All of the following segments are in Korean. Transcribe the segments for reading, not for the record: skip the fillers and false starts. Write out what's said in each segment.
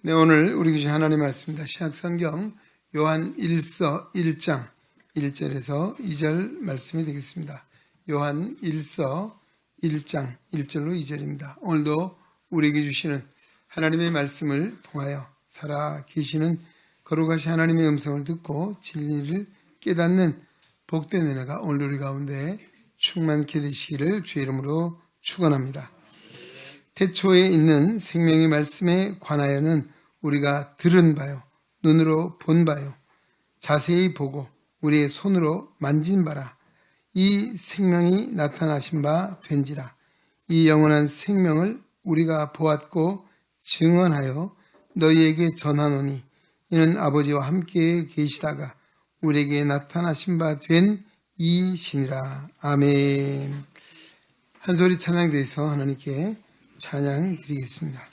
네, 오늘 우리 주신 하나님의 말씀입니다. 신약성경 요한 1서 1장 1절에서 2절 말씀이 되겠습니다. 요한 1서 1장 1절로 2절입니다. 오늘도 우리에게 주시는 하나님의 말씀을 통하여 살아 계시는 거룩하신 하나님의 음성을 듣고 진리를 깨닫는 복된 은혜가 오늘 우리 가운데 충만케 되시기를 주의 이름으로 축원합니다. 태초에 있는 생명의 말씀에 관하여는 우리가 들은 바요, 눈으로 본 바요, 자세히 보고 우리의 손으로 만진 바라. 이 생명이 나타나신 바 된지라. 이 영원한 생명을 우리가 보았고 증언하여 너희에게 전하노니 이는 아버지와 함께 계시다가 우리에게 나타나신 바 된 이시니라. 아멘. 한 소리 찬양대에서 하나님께 찬양 드리겠습니다.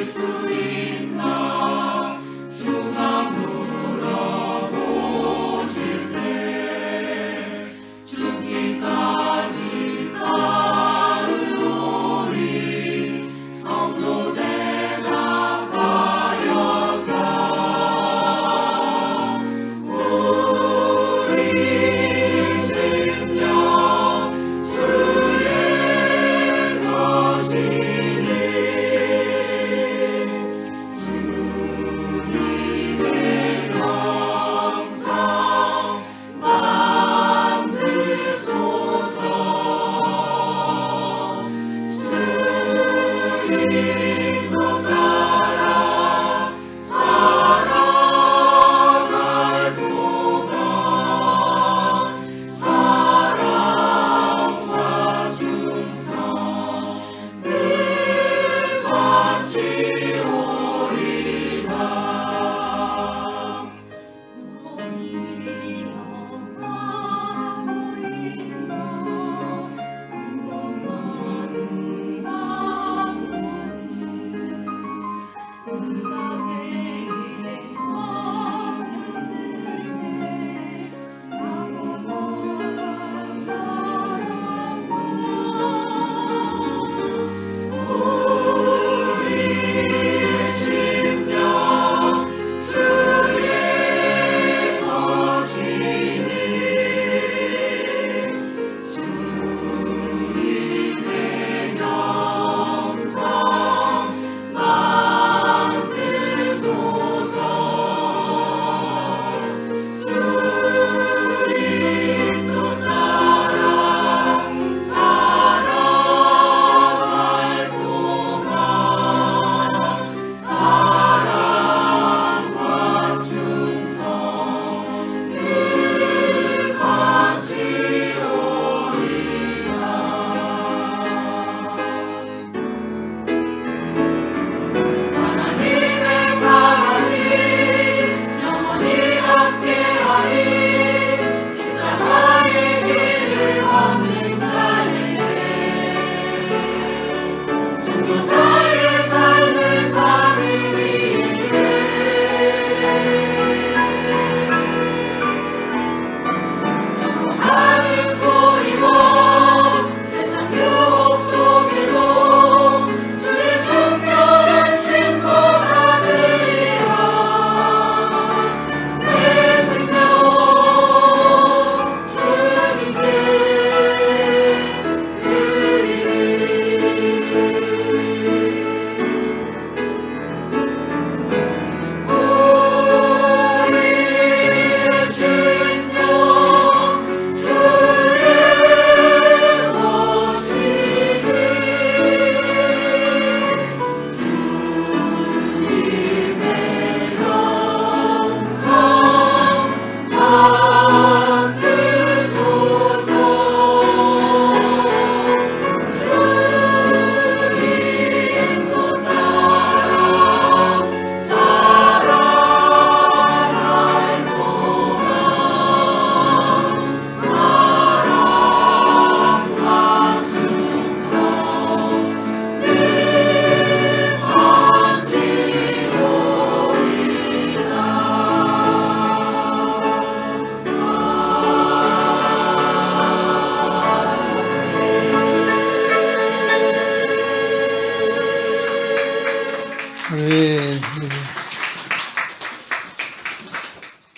수 있나 주가 물어보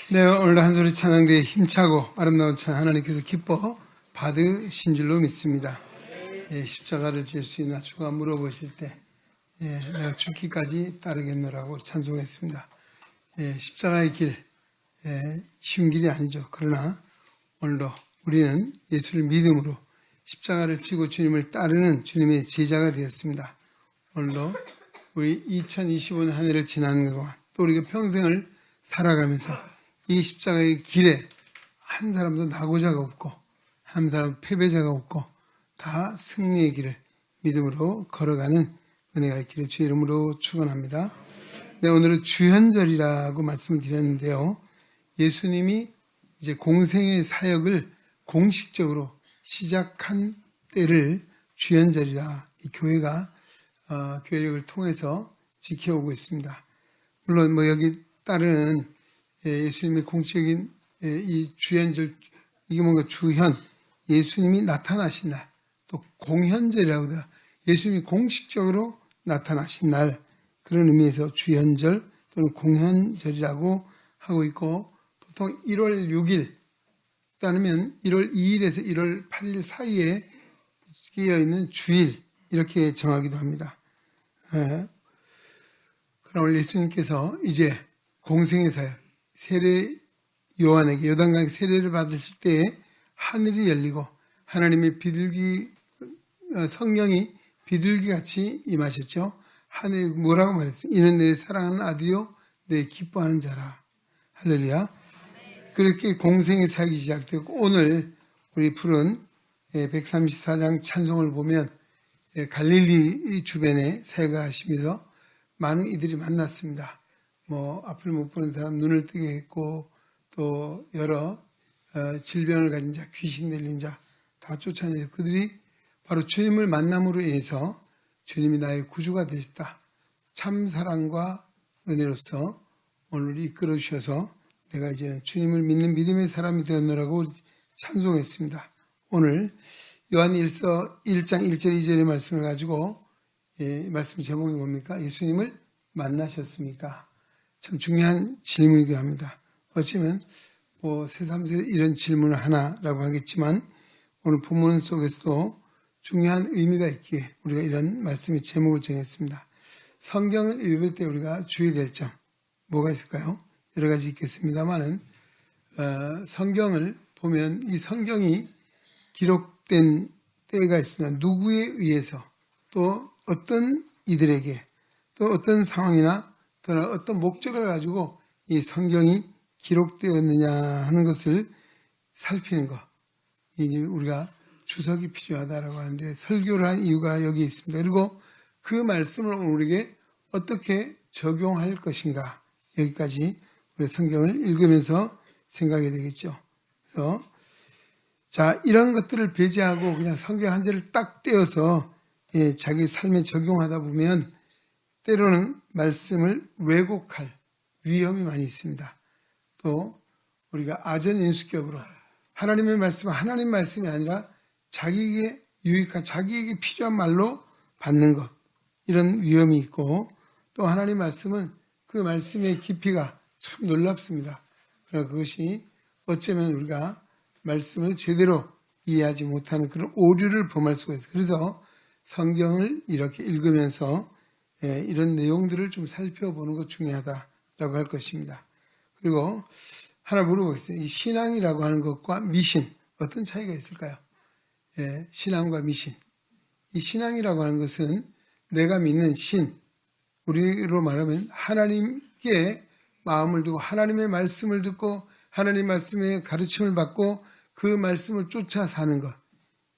네, 오늘 한 소리 찬양대에 힘차고 아름다운 찬양 하나님께서 기뻐 받으신 줄로 믿습니다. 예, 십자가를 질 수 있나 주가 물어보실 때 내가 죽기까지 따르겠노라고 찬송했습니다. 십자가의 길, 쉬운 길이 아니죠. 그러나 오늘도 우리는 예수를 믿음으로 십자가를 지고 주님을 따르는 주님의 제자가 되었습니다. 오늘도 우리 2025년 한 해를 지나는 동안 또 우리가 평생을 살아가면서 이 십자가의 길에 한 사람도 낙오자가 없고 한 사람 패배자가 없고 다 승리의 길을 믿음으로 걸어가는 은혜가 있기를 주의 이름으로 축원합니다. 네, 오늘은 주현절이라고 말씀을 드렸는데요. 예수님이 이제 공생의 사역을 공식적으로 시작한 때를 주현절이라 이 교회가 교회력을 통해서 지켜오고 있습니다. 물론 여기 따르는 예수님의 공식적인 이 주현절, 이게 뭔가 주현, 예수님이 나타나신 날, 또 공현절이라고 해요. 예수님이 공식적으로 나타나신 날, 그런 의미에서 주현절 또는 공현절이라고 하고 있고, 보통 1월 6일 따르면 1월 2일에서 1월 8일 사이에 끼어 있는 주일, 이렇게 정하기도 합니다. 그럼 예수님께서 이제 공생의 사역, 세례 요한에게 요단강에 세례를 받으실 때에 하늘이 열리고 하나님의 비둘기, 성령이 비둘기같이 임하셨죠. 하늘이 뭐라고 말했어요? 이는 내 사랑하는 아들이요 내 기뻐하는 자라. 할렐루야. 그렇게 공생의 사역이 시작되고 오늘 우리 푸른 134장 찬송을 보면 갈릴리 주변에 사역을 하시면서 많은 이들이 만났습니다. 앞을 못 보는 사람 눈을 뜨게 했고 또 여러 질병을 가진 자, 귀신 들린 자 다 쫓아내서 그들이 바로 주님을 만남으로 인해서 주님이 나의 구주가 되셨다. 참 사랑과 은혜로서 오늘 이끌어 주셔서 내가 이제는 주님을 믿는 믿음의 사람이 되었노라고 찬송했습니다. 오늘 요한일서 1장 1절 2절의 말씀을 가지고 말씀 제목이 뭡니까? 예수님을 만나셨습니까? 참 중요한 질문이기도 합니다. 어쩌면 새삼스레 이런 질문을 하나라고 하겠지만 오늘 본문 속에서도 중요한 의미가 있기에 우리가 이런 말씀의 제목을 정했습니다. 성경을 읽을 때 우리가 주의될 점 뭐가 있을까요? 여러 가지 있겠습니다만은 성경을 보면 이 성경이 기록된 때가 있습니다. 누구에 의해서 또 어떤 이들에게 또 어떤 상황이나 또는 어떤 목적을 가지고 이 성경이 기록되었느냐 하는 것을 살피는 것. 이제 우리가 주석이 필요하다라고 하는데 설교를 한 이유가 여기 있습니다. 그리고 그 말씀을 우리에게 어떻게 적용할 것인가. 여기까지 우리 성경을 읽으면서 생각이 되겠죠. 그래서 자, 이런 것들을 배제하고 그냥 성경 한 절을 딱 떼어서 자기 삶에 적용하다 보면 때로는 말씀을 왜곡할 위험이 많이 있습니다. 또 우리가 아전인수격으로 하나님의 말씀은 하나님 말씀이 아니라 자기에게 유익한 자기에게 필요한 말로 받는 것 이런 위험이 있고 또 하나님 말씀은 그 말씀의 깊이가 참 놀랍습니다. 그러나 그것이 어쩌면 우리가 말씀을 제대로 이해하지 못하는 그런 오류를 범할 수가 있어요. 그래서 성경을 이렇게 읽으면서 이런 내용들을 좀 살펴보는 것 중요하다라고 할 것입니다. 그리고 하나 물어보겠습니다. 이 신앙이라고 하는 것과 미신 어떤 차이가 있을까요? 신앙과 미신. 이 신앙이라고 하는 것은 내가 믿는 신, 우리로 말하면 하나님께 마음을 두고 하나님의 말씀을 듣고 하나님 말씀의 가르침을 받고 그 말씀을 쫓아 사는 것.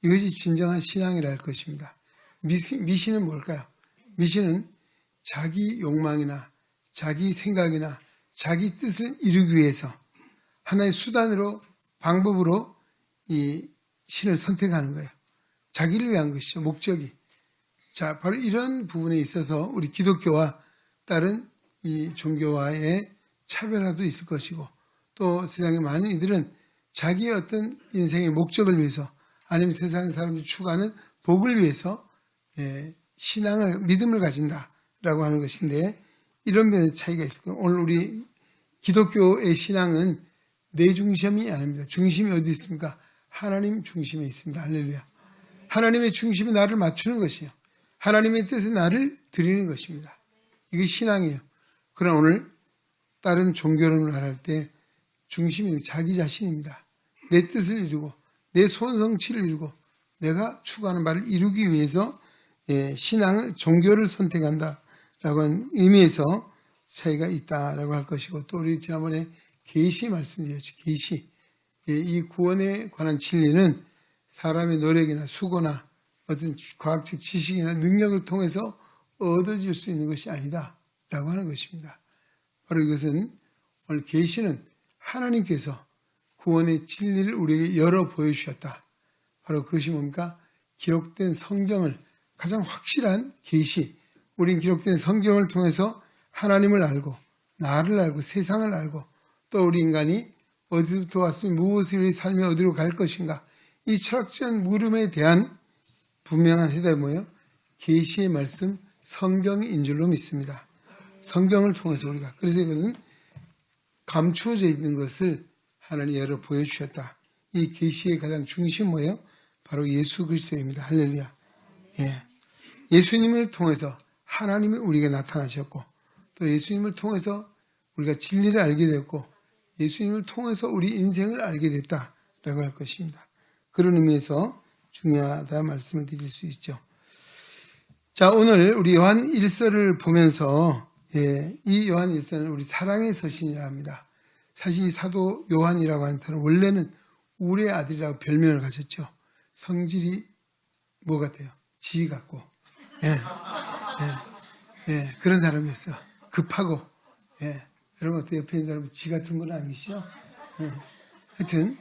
이것이 진정한 신앙이라 할 것입니다. 미신은 뭘까요? 미신은 자기 욕망이나 자기 생각이나 자기 뜻을 이루기 위해서 하나의 수단으로 방법으로 이 신을 선택하는 거예요. 자기를 위한 것이죠. 목적이. 자, 바로 이런 부분에 있어서 우리 기독교와 다른 이 종교와의 차별화도 있을 것이고 또 세상의 많은 이들은 자기의 어떤 인생의 목적을 위해서 아니면 세상 사람들이 추구하는 복을 위해서 신앙을 믿음을 가진다라고 하는 것인데 이런 면의 차이가 있을 거예요. 오늘 우리 기독교의 신앙은 내 중심이 아닙니다. 중심이 어디 있습니까? 하나님 중심에 있습니다. 할렐루야. 하나님의 중심이 나를 맞추는 것이에요. 하나님의 뜻에 나를 드리는 것입니다. 이게 신앙이에요. 그러나 오늘 다른 종교론을 말할 때 중심이 자기 자신입니다. 내 뜻을 이루고 내 손성치를 이루고 내가 추구하는 바를 이루기 위해서 신앙을 종교를 선택한다라고 하는 의미에서 차이가 있다라고 할 것이고, 또 우리 지난번에 계시 말씀드렸죠. 계시. 이 구원에 관한 진리는 사람의 노력이나 수고나 어떤 과학적 지식이나 능력을 통해서 얻어질 수 있는 것이 아니다라고 하는 것입니다. 바로 이것은 오늘 계시는 하나님께서 구원의 진리를 우리에게 열어 보여주셨다. 바로 그것이 뭡니까? 기록된 성경을, 가장 확실한 계시. 우린 기록된 성경을 통해서 하나님을 알고 나를 알고 세상을 알고 또 우리 인간이 어디부터 왔으면 무엇을 삶에 어디로 갈 것인가, 이 철학적 물음에 대한 분명한 해답이 뭐예요? 계시의 말씀, 성경인 줄로 믿습니다. 성경을 통해서 우리가, 그래서 이것은 감추어져 있는 것을 하나님 열어 보여주셨다. 이 계시의 가장 중심은 뭐예요? 바로 예수 그리스도입니다. 할렐루야. 예수님을 통해서 하나님이 우리에게 나타나셨고, 또 예수님을 통해서 우리가 진리를 알게 됐고, 예수님을 통해서 우리 인생을 알게 됐다라고 할 것입니다. 그런 의미에서 중요하다 말씀을 드릴 수 있죠. 자, 오늘 우리 요한 1서를 보면서 이 요한 1서는 우리 사랑의 서신이라 합니다. 사실 이 사도 요한이라고 하는 사람은 원래는 울의 아들이라고 별명을 가졌죠. 성질이 뭐 같아요? 지 같고. 그런 사람이었어요. 급하고. 여러분 어때? 옆에 있는 사람은 지 같은 분 아니시죠? 하여튼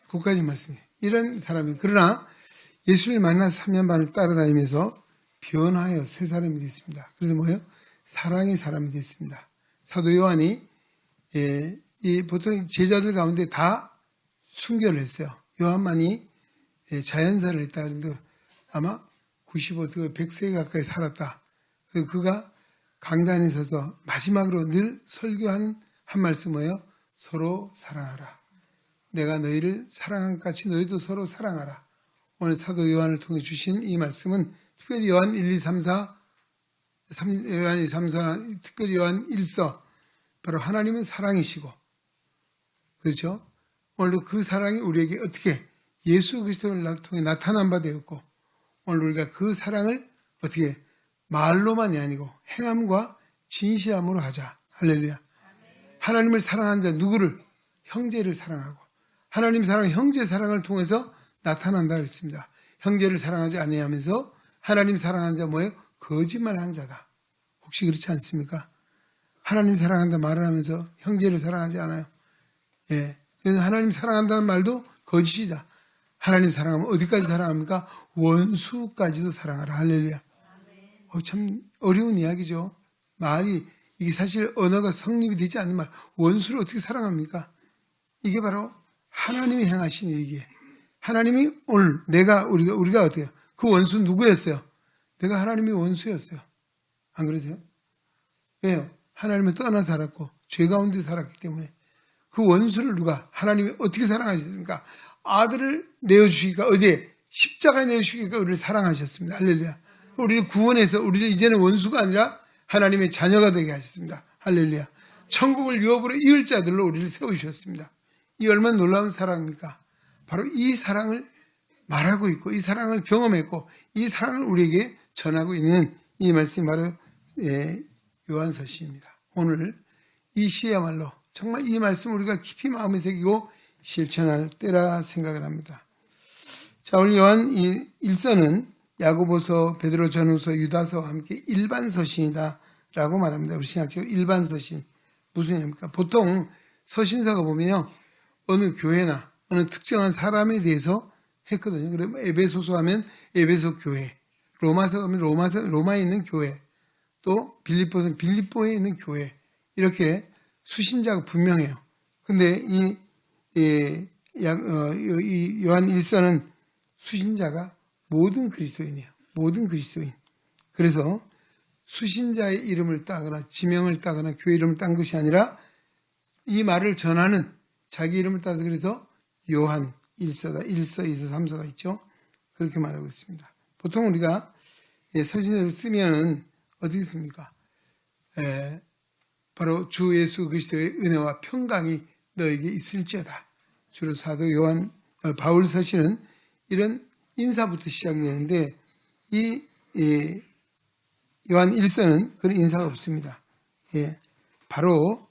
그까지 말씀이에요. 이런 사람이, 그러나 예수를 만나서 3년 반을 따라다니면서 변화하여 새 사람이 됐습니다. 그래서 뭐예요? 사랑의 사람이 됐습니다. 사도 요한이 보통 제자들 가운데 다 순교를 했어요. 요한만이 자연사를 했다 그러는데 아마 95세, 100세 가까이 살았다. 그가 강단에 서서 마지막으로 늘 설교하는 한 말씀 뭐예요? 서로 사랑하라. 내가 너희를 사랑한 것 같이 너희도 서로 사랑하라. 오늘 사도 요한을 통해 주신 이 말씀은 특별히 요한 1, 2, 3, 4, 요한 2, 3, 4, 특별히 요한 1서, 바로 하나님은 사랑이시고, 그렇죠? 오늘도 그 사랑이 우리에게 어떻게 예수 그리스도를 통해 나타난 바 되었고, 오늘 우리가 그 사랑을 어떻게 말로만이 아니고 행함과 진실함으로 하자. 할렐루야. 하나님을 사랑한 자 누구를? 형제를 사랑하고, 하나님 사랑, 형제 사랑을 통해서 나타난다 그랬습니다. 형제를 사랑하지 아니하면서 하나님 사랑하는 자 뭐예요? 거짓말하는 자다. 혹시 그렇지 않습니까? 하나님 사랑한다 말을 하면서 형제를 사랑하지 않아요. 그래서 하나님 사랑한다는 말도 거짓이다. 하나님 사랑하면 어디까지 사랑합니까? 원수까지도 사랑하라. 할렐루야. 참 어려운 이야기죠. 말이, 이게 사실 언어가 성립이 되지 않는 말, 원수를 어떻게 사랑합니까? 이게 바로 하나님이 행하신 일이기에, 하나님이 오늘 우리가 어때요? 그 원수는 누구였어요? 내가 하나님의 원수였어요. 안 그러세요? 왜요? 하나님을 떠나 살았고 죄 가운데 살았기 때문에. 그 원수를 누가, 하나님이 어떻게 사랑하셨습니까? 아들을 내어주시기가, 어디에? 십자가에 내어주시기가 우리를 사랑하셨습니다. 할렐루야. 우리를 구원해서 우리를 이제는 원수가 아니라 하나님의 자녀가 되게 하셨습니다. 할렐루야. 천국을 유업으로 이을 자들로 우리를 세우셨습니다. 이 얼마나 놀라운 사랑입니까? 바로 이 사랑을 말하고 있고, 이 사랑을 경험했고, 이 사랑을 우리에게 전하고 있는 이 말씀이 바로 요한서신입니다. 오늘 이 시야말로 정말 이 말씀 우리가 깊이 마음에 새기고 실천할 때라 생각을 합니다. 자, 오늘 요한 1서는 야고보서, 베드로 전후서, 유다서와 함께 일반 서신이다 라고 말합니다. 우리 신학적으로 일반 서신. 무슨 의미입니까? 보통 서신서가 보면요, 어느 교회나 어느 특정한 사람에 대해서 했거든요. 그러면 에베소서 하면 에베소 교회, 로마서 하면 로마에 있는 교회, 또 빌립보서는 빌립보에 있는 교회, 이렇게 수신자가 분명해요. 근데 이 요한 1서는 수신자가 모든 그리스도인이에요. 모든 그리스도인. 그래서 수신자의 이름을 따거나 지명을 따거나 교회 이름을 딴 것이 아니라 이 말을 전하는 자기 이름을 따서 그래서 요한 1서다. 1서, 2서, 3서가 있죠. 그렇게 말하고 있습니다. 보통 우리가 서신을 쓰면 어떻게 씁니까? 바로 주 예수 그리스도의 은혜와 평강이 너에게 있을지어다. 주로 사도 바울 서신은 이런 인사부터 시작이 되는데 이 요한 1서는 그런 인사가 없습니다. 바로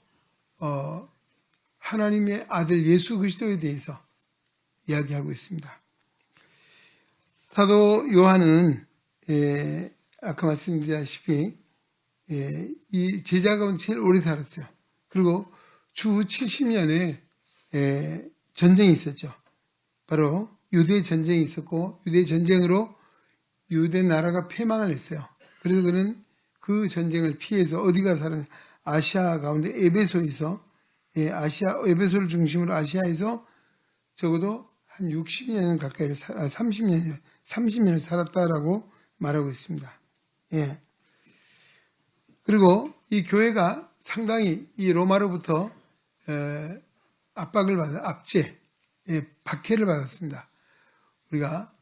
하나님의 아들 예수 그리스도에 대해서 이야기하고 있습니다. 사도 요한은 아까 말씀드렸다시피 이 제자 가운데 제일 오래 살았어요. 그리고 주 70년에 전쟁이 있었죠. 바로 유대 전쟁이 있었고 유대 전쟁으로 유대 나라가 패망을 했어요. 그래서 그는 그 전쟁을 피해서 어디가 살았냐? 아시아 가운데 에베소에서 에베소를 중심으로 아시아에서 적어도 한 60년 가까이 30년을 살았다라고 말하고 있습니다. 그리고 이 교회가 상당히 이 로마로부터 압박을 받아 압제, 박해를 받았습니다. 우리가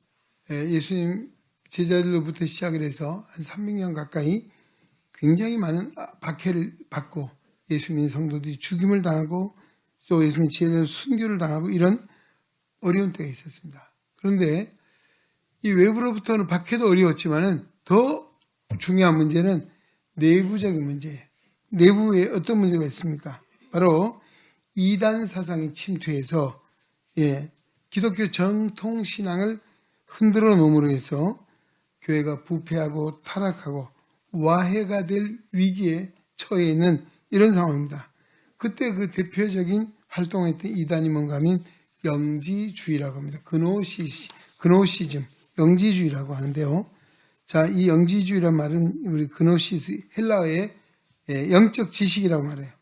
예수님 제자들로부터 시작을 해서 한 300년 가까이 굉장히 많은 박해를 받고 예수님 성도들이 죽임을 당하고 또 예수님 제자들 순교를 당하고 이런 어려운 때가 있었습니다. 그런데 이 외부로부터는 박해도 어려웠지만은 더 중요한 문제는 내부적인 문제예요. 내부에 어떤 문제가 있습니까? 바로 이단 사상의 침투해서 기독교 정통 신앙을 흔들어 놓음으로 해서 교회가 부패하고 타락하고 와해가 될 위기에 처해 있는 이런 상황입니다. 그때 그 대표적인 활동했던 이단이 뭔가 하면 영지주의라고 합니다. 그노시즘, 영지주의라고 하는데요. 자, 이 영지주의란 말은 우리 그노시스, 헬라어의 영적 지식이라고 말해요.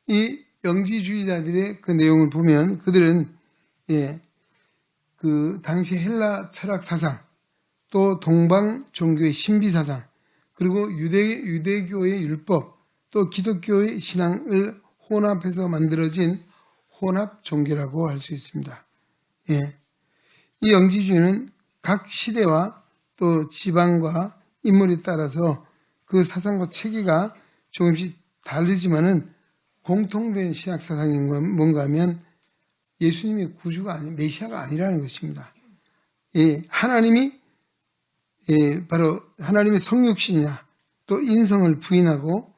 이 영지주의자들의 그 내용을 보면 그들은 그 당시 헬라 철학 사상, 또 동방 종교의 신비 사상, 그리고 유대교의 율법, 또 기독교의 신앙을 혼합해서 만들어진 혼합 종교라고 할 수 있습니다. 이 영지주의는 각 시대와 또 지방과 인물에 따라서 그 사상과 체계가 조금씩 다르지만은 공통된 신학 사상이 뭔가 하면 예수님의 구주가 아닌 메시아가 아니라는 것입니다. 하나님이 바로 하나님의 성육신이나 또 인성을 부인하고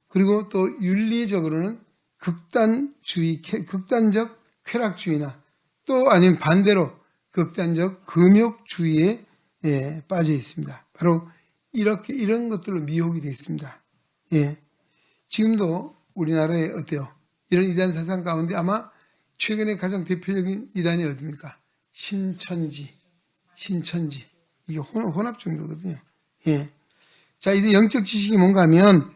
그리고 또 윤리적으로는 극단적 쾌락주의나 또 아니면 반대로 극단적 금욕주의에 빠져 있습니다. 바로 이런 것들로 미혹이 되어 있습니다. 지금도 우리나라에 어때요? 이런 이단 사상 가운데 아마 최근에 가장 대표적인 이단이 어디입니까? 신천지. 이게 혼합 종교거든요. 자, 이제 영적 지식이 뭔가 하면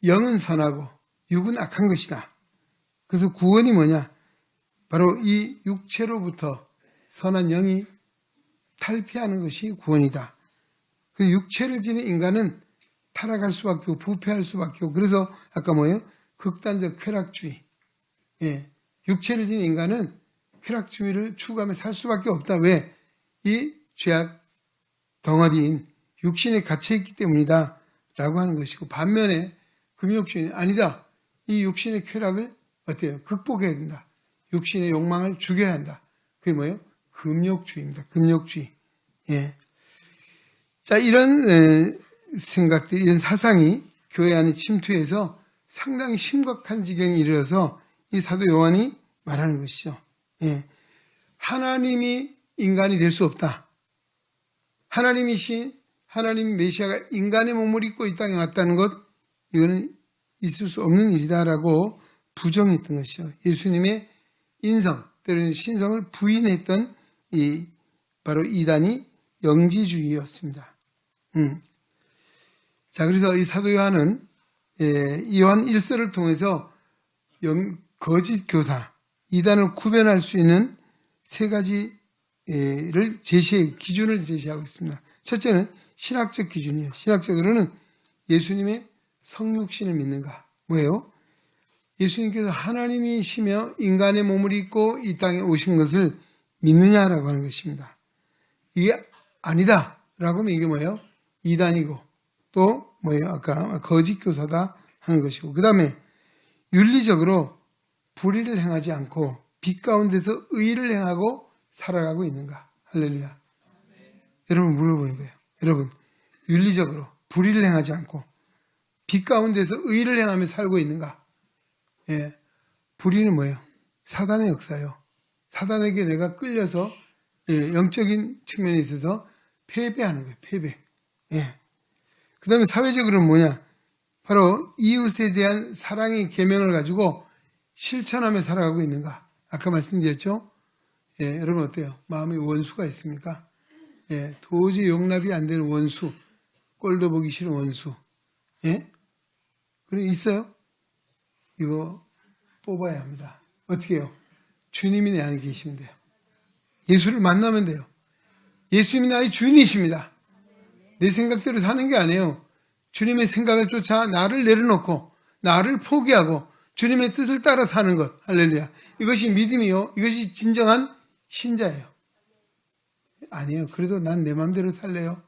영은 선하고 육은 악한 것이다. 그래서 구원이 뭐냐? 바로 이 육체로부터 선한 영이 탈피하는 것이 구원이다. 그 육체를 지닌 인간은 타락할 수밖에 없고 부패할 수밖에 없고 그래서 아까 뭐예요? 극단적 쾌락주의. 육체를 지닌 인간은 쾌락주의를 추구하며 살 수밖에 없다. 왜? 이 죄악 덩어리인 육신에 갇혀있기 때문이다. 라고 하는 것이고 반면에 금욕주의는 아니다. 이 육신의 쾌락을 어때요? 극복해야 된다. 육신의 욕망을 죽여야 한다. 그게 뭐예요? 금욕주의입니다. 금욕주의. 자, 이런 생각들, 이런 사상이 교회 안에 침투해서 상당히 심각한 지경에 이르러서 이 사도 요한이 말하는 것이죠. 하나님이 인간이 될 수 없다. 하나님이신 하나님 메시아가 인간의 몸을 입고 이 땅에 왔다는 것, 이거는 있을 수 없는 일이다라고 부정했던 것이죠. 예수님의 인성, 때로는 신성을 부인했던 바로 이단이 영지주의였습니다. 자, 그래서 이 사도 요한은 요한 1서를 통해서 거짓 교사, 이단을 구별할 수 있는 세 가지를 기준을 제시하고 있습니다. 첫째는 신학적 기준이에요. 신학적으로는 예수님의 성육신을 믿는가. 뭐예요? 예수님께서 하나님이시며 인간의 몸을 입고 이 땅에 오신 것을 믿느냐라고 하는 것입니다. 이게 아니다 라고 하면 이게 뭐예요? 이단이고 또 뭐예요? 아까 거짓 교사다 하는 것이고, 그 다음에 윤리적으로 불의를 행하지 않고 빛 가운데서 의를 행하고 살아가고 있는가? 할렐루야. 여러분 물어보는 거예요. 여러분 윤리적으로 불의를 행하지 않고 빛 가운데서 의를 행하며 살고 있는가? 예, 불의는 뭐예요? 사단의 역사예요. 사단에게 내가 끌려서 영적인 측면에 있어서 패배하는 거예요. 패배. 예. 그 다음에 사회적으로는 뭐냐? 바로 이웃에 대한 사랑의 계명을 가지고 실천하며 살아가고 있는가? 아까 말씀드렸죠? 예, 여러분 어때요? 마음에 원수가 있습니까? 예, 도저히 용납이 안 되는 원수, 꼴도 보기 싫은 원수. 예? 그래 있어요? 이거 뽑아야 합니다. 어떻게 해요? 주님이 내 안에 계시면 돼요. 예수를 만나면 돼요. 예수님이 나의 주인이십니다. 내 생각대로 사는 게 아니에요. 주님의 생각을 쫓아 나를 내려놓고 나를 포기하고 주님의 뜻을 따라 사는 것. 할렐루야. 이것이 믿음이요. 이것이 진정한 신자예요. 아니에요. 그래도 난 내 마음대로 살래요.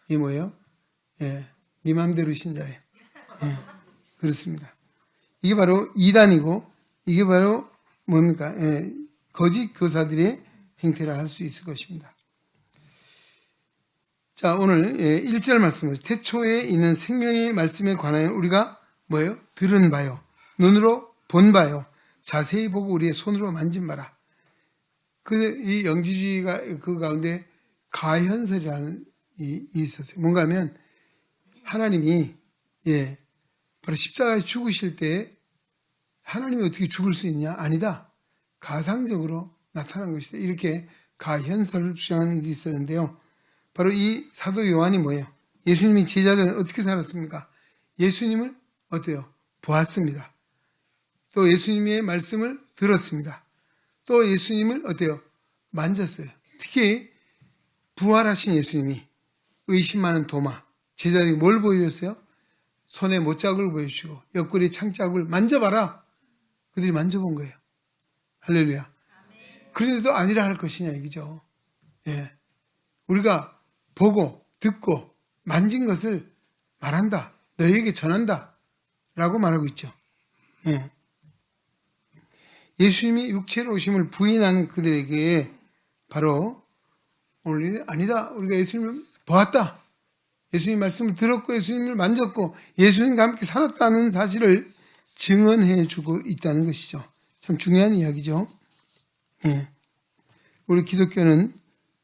이게 뭐예요? 예, 네 마음대로 신자예요. 예, 그렇습니다. 이게 바로 이단이고 이게 바로 뭡니까? 예, 거짓 교사들의 행태라 할 수 있을 것입니다. 자, 오늘 1절 말씀을 태초에 있는 생명의 말씀에 관하여 우리가 뭐예요? 들은 바요. 눈으로 본 바요. 자세히 보고 우리의 손으로 만진 바라. 이 영지주의가 그 가운데 가현설이라는 이 있었어요. 뭔가 하면 하나님이 바로 십자가에 죽으실 때 하나님이 어떻게 죽을 수 있냐? 아니다. 가상적으로 나타난 것이다. 이렇게 가현설을 주장하는 게 있었는데요. 바로 이 사도 요한이 뭐예요? 예수님이 제자들은 어떻게 살았습니까? 예수님을 어때요? 보았습니다. 또 예수님의 말씀을 들었습니다. 또 예수님을 어때요? 만졌어요. 특히 부활하신 예수님이 의심 많은 도마, 제자들이 뭘 보여줬어요? 손에 못자국을 보여주시고 옆구리 창자국을 만져봐라. 그들이 만져본 거예요. 할렐루야. 그런데도 아니라 할 것이냐 이거죠. 예, 우리가 보고 듣고 만진 것을 말한다. 너희에게 전한다. 라고 말하고 있죠. 예. 예수님이 육체로 오심을 부인하는 그들에게 바로 오늘 아니다. 우리가 예수님을 보았다. 예수님 말씀을 들었고 예수님을 만졌고 예수님과 함께 살았다는 사실을 증언해 주고 있다는 것이죠. 참 중요한 이야기죠. 예. 우리 기독교는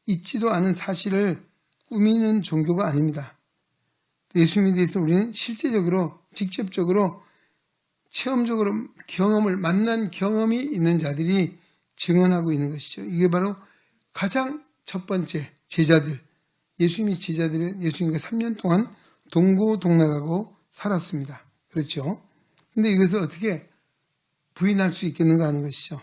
있지도 않은 사실을 꾸미는 종교가 아닙니다. 예수님에 대해서 우리는 실제적으로 직접적으로 체험적으로 경험을 만난 경험이 있는 자들이 증언하고 있는 것이죠. 이게 바로 가장 첫 번째 제자들, 예수님이 제자들을 예수님과 3년 동안 동고동락하고 살았습니다. 그렇죠? 근데 이것을 어떻게 부인할 수 있겠는가 하는 것이죠.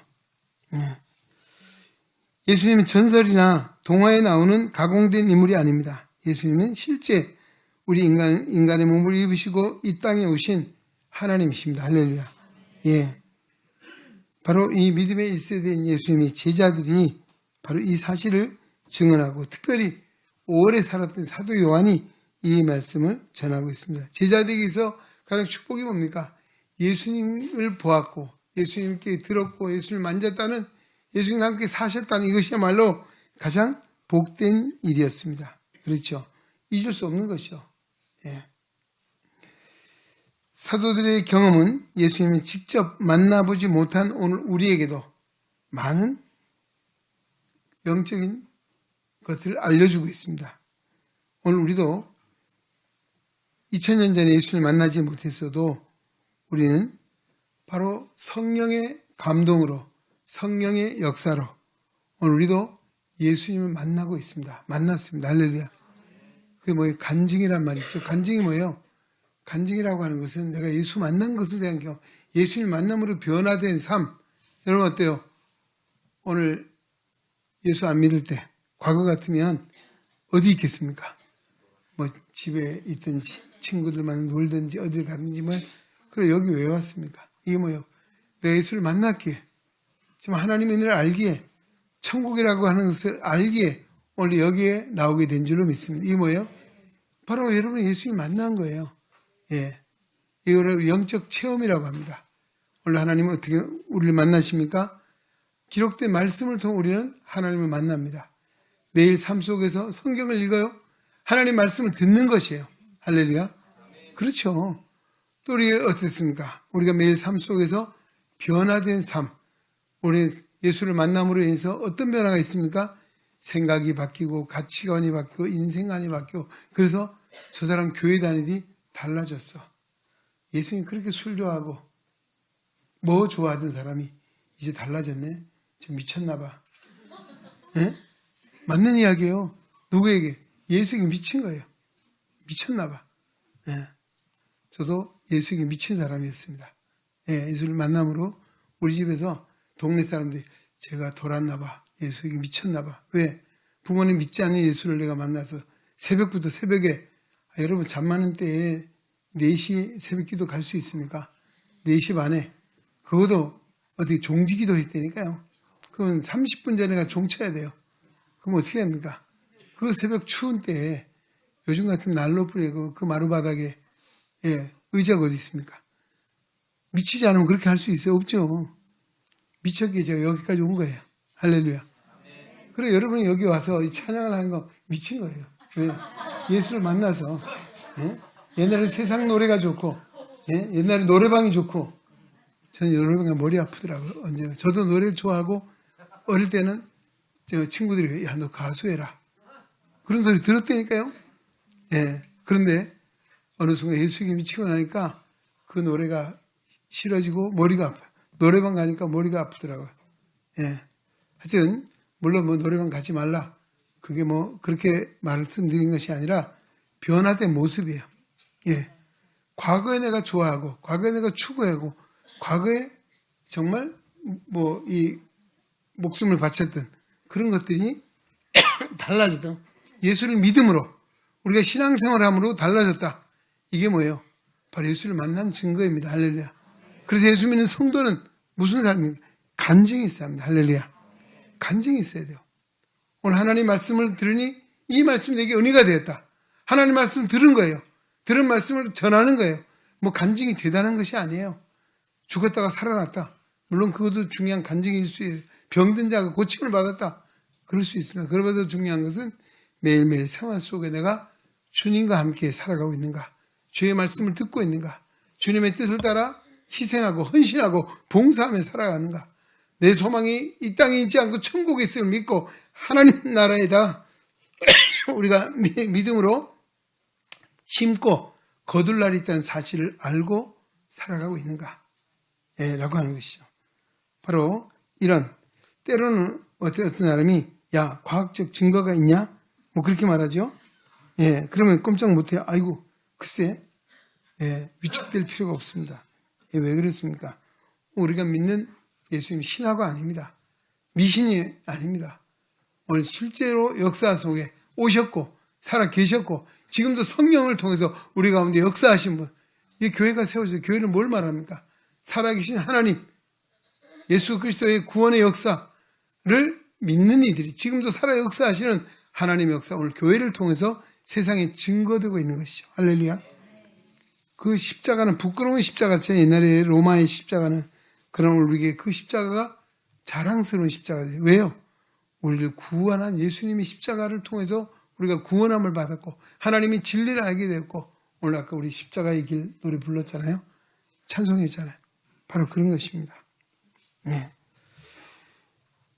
예수님은 전설이나 동화에 나오는 가공된 인물이 아닙니다. 예수님은 실제 우리 인간의 몸을 입으시고 이 땅에 오신 하나님이십니다. 할렐루야. 예. 바로 이 믿음의 1세대인 예수님의 제자들이 바로 이 사실을 증언하고 특별히 5월에 살았던 사도 요한이 이 말씀을 전하고 있습니다. 제자들에게서 가장 축복이 뭡니까? 예수님을 보았고 예수님께 들었고 예수님을 만졌다는 예수님과 함께 사셨다는 이것이야말로 가장 복된 일이었습니다. 그렇죠? 잊을 수 없는 것이죠. 예. 사도들의 경험은 예수님이 직접 만나보지 못한 오늘 우리에게도 많은 영적인 것을 알려주고 있습니다. 오늘 우리도 2000년 전에 예수님을 만나지 못했어도 우리는 바로 성령의 감동으로 성령의 역사로 오늘 우리도 예수님을 만나고 있습니다. 만났습니다. 할렐루야. 그게 뭐예요? 간증이란 말이 있죠. 간증이 뭐예요? 간증이라고 하는 것은 내가 예수 만난 것을 대한 경험, 예수님 만남으로 변화된 삶. 여러분 어때요? 오늘 예수 안 믿을 때 과거 같으면 어디 있겠습니까? 뭐 집에 있든지 친구들만 놀든지 어딜 갔든지 뭐 그래 여기 왜 왔습니까? 이게 뭐예요? 내가 예수를 만났기에, 지금 하나님의 은혜를 알기에, 천국이라고 하는 것을 알기에 오늘 여기에 나오게 된 줄로 믿습니다. 이게 뭐예요? 바로 여러분 예수님 만난 거예요. 예, 이거를 영적 체험이라고 합니다. 오늘 하나님은 어떻게 우리를 만나십니까? 기록된 말씀을 통해 우리는 하나님을 만납니다. 매일 삶 속에서 성경을 읽어요. 하나님 말씀을 듣는 것이에요. 할렐루야. 그렇죠. 또 우리가 어떻습니까? 우리가 매일 삶 속에서 변화된 삶, 우리 예수를 만남으로 인해서 어떤 변화가 있습니까? 생각이 바뀌고 가치관이 바뀌고 인생관이 바뀌고, 그래서 저 사람 교회 다니더니 달라졌어. 예수님 그렇게 술 좋아하고 뭐 좋아하던 사람이 이제 달라졌네. 저 미쳤나 봐. 예? 맞는 이야기예요. 누구에게? 예수에게 미친 거예요. 미쳤나 봐. 예. 저도 예수에게 미친 사람이었습니다. 예, 예수를 만남으로 우리 집에서 동네 사람들이 제가 돌았나 봐. 예수에게 미쳤나 봐. 왜? 부모님 믿지 않는 예수를 내가 만나서 새벽부터 새벽에, 여러분 잠 많은 때에 4시 새벽 기도 갈 수 있습니까? 4시 반에. 그것도 어떻게 종지기도 했다니까요. 그건 30분 전에가 종쳐야 돼요. 그럼 어떻게 합니까? 그 새벽 추운 때에 요즘 같은 난로 뿌리고 그 마루바닥에, 예, 의자가 어디 있습니까? 미치지 않으면 그렇게 할 수 있어요? 없죠. 미쳤기에 제가 여기까지 온 거예요. 할렐루야. 그래, 여러분이 여기 와서 이 찬양을 하는 거 미친 거예요. 왜? 예수를 만나서. 예? 옛날에 세상 노래가 좋고, 예? 옛날에 노래방이 좋고, 저는 노래방에 머리 아프더라고요. 언제. 저도 노래를 좋아하고, 어릴 때는 저 친구들이, 야, 너 가수해라. 그런 소리 들었다니까요. 예. 그런데 어느 순간 예수에게 미치고 나니까 그 노래가 싫어지고 머리가 아파요. 노래방 가니까 머리가 아프더라고요. 예. 하여튼, 물론 뭐 노래방 가지 말라. 그게 뭐 그렇게 말씀드린 것이 아니라 변화된 모습이에요. 예. 과거에 내가 좋아하고, 과거에 내가 추구하고, 과거에 정말 뭐 이 목숨을 바쳤던 그런 것들이 달라졌던, 예수를 믿음으로 우리가 신앙생활함으로 달라졌다. 이게 뭐예요? 바로 예수를 만난 증거입니다. 할렐루야. 그래서 예수 믿는 성도는 무슨 삶입니까? 간증이 있어야 합니다. 할렐루야. 간증이 있어야 돼요. 오늘 하나님 말씀을 들으니 이 말씀이 내게 은혜가 되었다. 하나님 말씀을 들은 거예요. 들은 말씀을 전하는 거예요. 뭐 간증이 대단한 것이 아니에요. 죽었다가 살아났다. 물론 그것도 중요한 간증일 수 있어요. 병든 자가 고침을 받았다. 그럴 수 있습니다. 그러면서 중요한 것은 매일매일 생활 속에 내가 주님과 함께 살아가고 있는가, 주의 말씀을 듣고 있는가, 주님의 뜻을 따라 희생하고 헌신하고 봉사하며 살아가는가, 내 소망이 이 땅에 있지 않고 천국에 있음을 믿고 하나님 나라에다 우리가 믿음으로 심고 거둘 날이 있다는 사실을 알고 살아가고 있는가, 예, 라고 하는 것이죠. 바로 이런, 때로는 어떤 사람이 야, 과학적 증거가 있냐? 뭐 그렇게 말하죠. 예, 그러면 꼼짝 못해요. 아이고, 글쎄, 예, 위축될 필요가 없습니다. 예, 왜 그렇습니까? 우리가 믿는 예수님 신화가 아닙니다. 미신이 아닙니다. 오늘 실제로 역사 속에 오셨고 살아 계셨고 지금도 성령을 통해서 우리 가운데 역사하신 분, 이 교회가 세워져서 교회는 뭘 말합니까? 살아계신 하나님, 예수 그리스도의 구원의 역사를 믿는 이들이 지금도 살아 역사하시는 하나님의 역사, 오늘 교회를 통해서 세상에 증거되고 있는 것이죠. 할렐루야. 그 십자가는 부끄러운 십자가죠. 옛날에 로마의 십자가는. 그러나 우리에게 그 십자가가 자랑스러운 십자가예요. 왜요? 우리를 구원한 예수님의 십자가를 통해서 우리가 구원함을 받았고 하나님이 진리를 알게 되었고, 오늘 아까 우리 십자가의 길 노래 불렀잖아요. 찬송했잖아요. 바로 그런 것입니다. 네.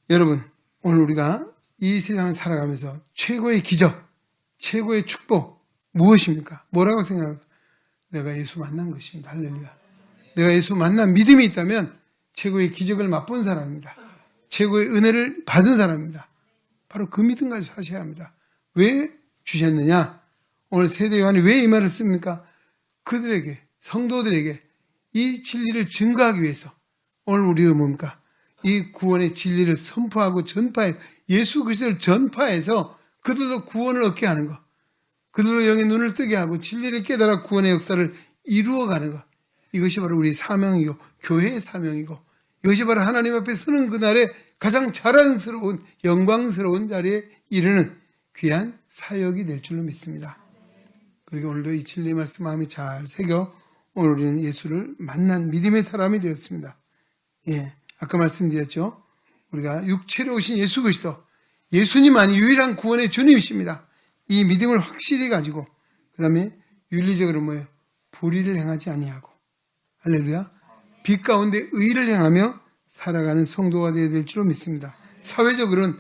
여러분, 오늘 우리가 이 세상을 살아가면서 최고의 기적, 최고의 축복 무엇입니까? 뭐라고 생각합니까? 내가 예수 만난 것입니다. 할렐루야. 내가 예수 만난 믿음이 있다면 최고의 기적을 맛본 사람입니다. 최고의 은혜를 받은 사람입니다. 바로 그 믿음 가지고 사셔야 합니다. 왜 주셨느냐? 오늘 세대 요한이 왜 이 말을 씁니까? 그들에게, 성도들에게 이 진리를 증거하기 위해서 오늘 우리가 뭡니까? 이 구원의 진리를 선포하고 전파해, 예수 그리스도를 전파해서 그들도 구원을 얻게 하는 것, 그들도 영의 눈을 뜨게 하고 진리를 깨달아 구원의 역사를 이루어가는 것, 이것이 바로 우리의 사명이고 교회의 사명이고 이것이 바로 하나님 앞에 서는 그날에 가장 자랑스러운 영광스러운 자리에 이르는 귀한 사역이 될 줄로 믿습니다. 그리고 오늘도 이 진리의 말씀 마음에 잘 새겨 오늘 우리는 예수를 만난 믿음의 사람이 되었습니다. 예, 아까 말씀드렸죠. 우리가 육체로 오신 예수 그리스도, 예수님만이 유일한 구원의 주님이십니다. 이 믿음을 확실히 가지고 그 다음에 윤리적으로 뭐예요? 불의를 행하지 아니하고 할렐루야. 빛 가운데 의를 행하며 살아가는 성도가 되어야 될 줄로 믿습니다. 사회적으로는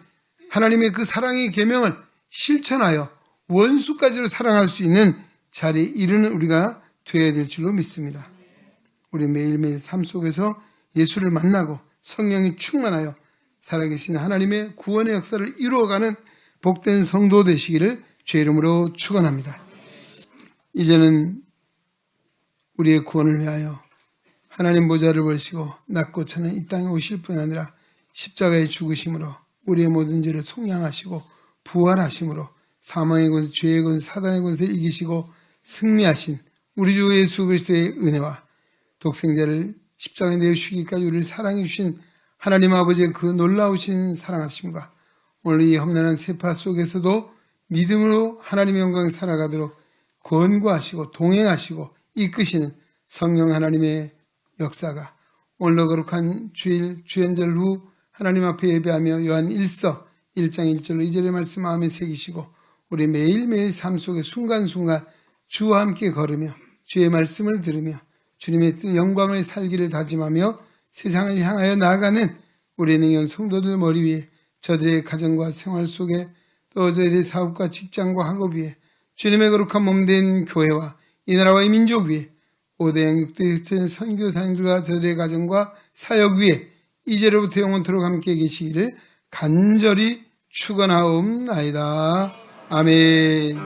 하나님의 그 사랑의 계명을 실천하여 원수까지도 사랑할 수 있는 자리에 이르는 우리가 되어야 될 줄로 믿습니다. 우리 매일매일 삶 속에서 예수를 만나고 성령이 충만하여 살아계신 하나님의 구원의 역사를 이루어가는 복된 성도 되시기를 주의 이름으로 축원합니다. 이제는 우리의 구원을 위하여 하나님 보좌를 보시고 낮고 차는 이 땅에 오실 뿐 아니라 십자가의 죽으심으로 우리의 모든 죄를 속량하시고 부활하심으로 사망의 권세, 죄의 권세, 사단의 권세를 이기시고 승리하신 우리 주 예수 그리스도의 은혜와 독생자를 십자가에 내어 주기까지 우리를 사랑해 주신 하나님 아버지의 그 놀라우신 사랑하심과 오늘 이 험난한 세파 속에서도 믿음으로 하나님의 영광에 살아가도록 권고하시고 동행하시고 이끄시는 성령 하나님의 역사가 오늘도 거룩한 주일 주연절 후 하나님 앞에 예배하며 요한 1서 1장 1절로 2절의 말씀 마음에 새기시고 우리 매일매일 삶 속에 순간순간 주와 함께 걸으며 주의 말씀을 들으며 주님의 뜻 영광을 살기를 다짐하며 세상을 향하여 나아가는 우리 능연 성도들 머리 위에 저들의 가정과 생활 속에 또 저들의 사업과 직장과 학업 위에 주님의 거룩한 몸된 교회와 이 나라와 이 민족 위에 5대양 6대 선교사님들과 저들의 가정과 사역 위에 이제로부터 영원토록 함께 계시기를 간절히 축원하옵나이다. 아멘.